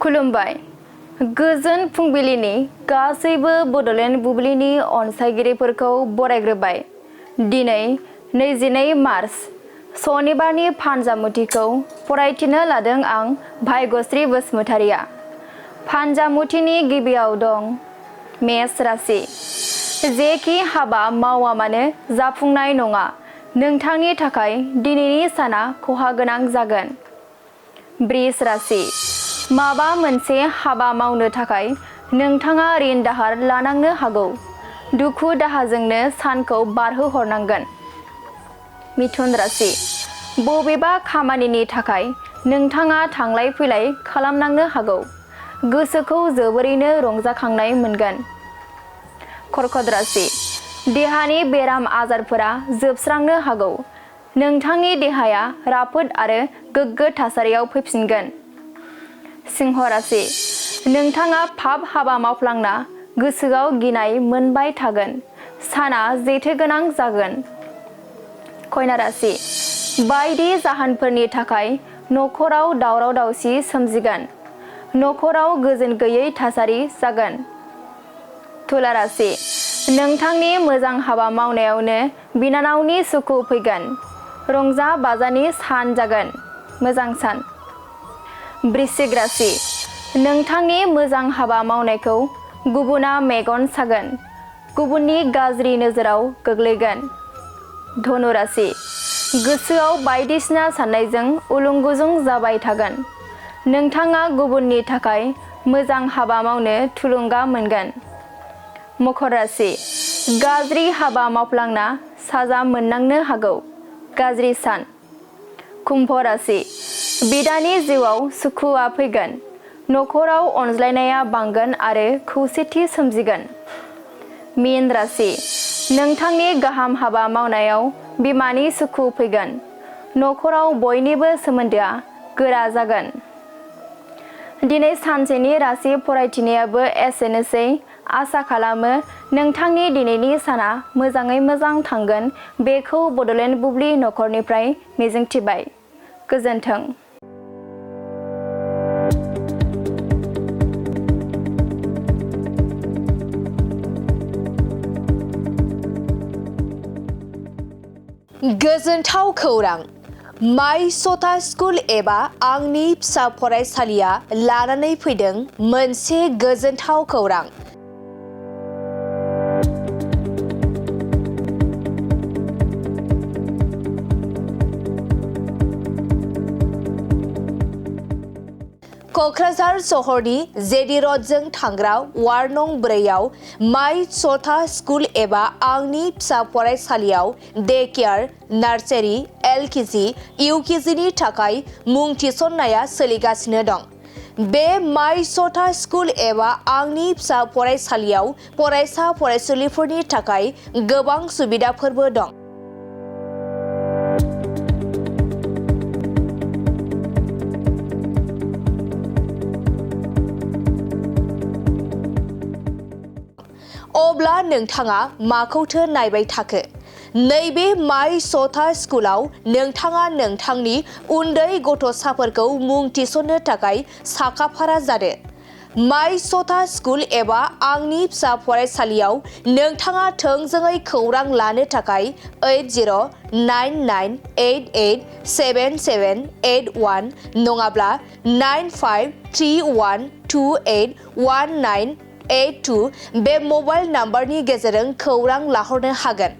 खुलुमबाय गोजोन फुंबिलिनि गासैबो बड'लेण्ड बुब्लिनि अनसायगिरिफोरखौ बरायग्रोबाय। दिनै 22 मार्च सनिबारनि फानजामुथिखौ फरायथिनो लादों आं भाग्यश्री बसुमतारिया। फानजामुथिनि गिबियाव दं मेष राशि। जेखि हाबा मावा मानो जाफुंनाय नङा। नोंथांनि थाखाय दिनैनि साना खहा गोनां जागोन। बृष राशि। माबा मोनसे हाबा मावनो थाखाय नोंथाङा ऋण दाहार लानांनो हागौ। दुखु दाहाजोंनो सानखौ बारहोहरनांगोन। मिथुन राशि। बबेबा खामानिनि थाखाय नोंथाङा थांलाय फैलाय खालामनांनो हागौ। गोसोखौ जोबोरैनो रंजाखांनाय मोनगोन। कर्कट राशि। देहानि बेराम आजारफोरा जोबस्रांनो हागौ। नोंथांनि देहाया राफोद आरो गोग्गो थासारियाव फैफिनगोन। सिंह राशि। नोंथाङा पाप हाबा मावफ्लांना गोसोआव गिनाय मोनबाय थागोन। साना जेथोगोनां जागोन। कन्या राशि। बायदि जाहोनफोरनि थाखाय नखराव दावराव दावसि सोमजिगोन। नखराव गोजोन गैयै थासारि जागोन। तुला राशि। नोंथांनि मोजां हाबा मावनायावनो बिनानावनि सुखु फैगोन। रंजा बाजानि सान जागोन। मोजां सान। वृश्चिक राशि। नोंथांनि मोजां हाबा मावनायखौ गुबुना मेगन सागोन। गुबुननि गाज्रि नोजोराव गोग्लैगोन। धनु राशि। गोसोआव बायदिसिना साननायजों उलुंगुजुं जाबाय थागोन। नोंथाङा गुबुननि थाखाय मोजां हाबा मावनो थुलुंगा मोनगोन। मकर राशि। गाज्रि हाबा मावफ्लांना साजा मोननांनो हागौ। गाज्रि सान। कुम्भ राशि। बिदानि जिउआव सुखुआ फैगोन। नखराव अनज्लायनाया बांगोन आरो खौसेथि सोमजिगोन। मीन राशि। नोंथांनि गाहाम हाबा मावनायाव बिमानि सुखु फैगोन। नखराव बयनिबो सोमोन्दोआ गोरा जागोन। दिनै सानसेनि राशि फरायथिनायाबो एसेनोसै। आसा खालामो नोंथांनि दिनैनि साना मोजाङै मोजां थांगोन बेखौ बड'लेण्ड बुब्लि नखरनिफ्राय मिजिंथिबाय। गोजोन्थों। गोजोनथाव खौरां। माय सथा स्कुल एबा आंनि फिसा फरायसालिया लानानै फैदों मोनसे गोजोनथाव खौरां। क'क्राझार सहरनि जेडि रडजों थांग्रा वार्ड नं 4 आव माय सथा स्कुल एबा आंनि फिसा फरायसालियाव day care, nursery, LKG, UKG नि थाखाय मुं थिसननाया सोलिगासिनो दं। बे माय सथा स्कुल एबा आंनि फिसा फरायसालियाव फरायसा फरायसुलिफोरनि थाखाय गोबां सुबिदाफोरबो दं। अब्ला नोंथाङा माखौथो नायबाय थाखो? नैबे माय सथा स्कुलाव नोंथाङा नोंथांनि उन्दै गथ'साफोरखौ मुं थिसननो थाखाय साखाफारा जादो। माय सथा स्कुल एबा आंनि फिसा फरायसालियाव नोंथाङा थोंजोङै खौरां लानो थाखाय 8099887781 नङाब्ला 9531281982 बे मबाइल नाम्बारनि गेजेरजों खौरां लाहरनो हागोन।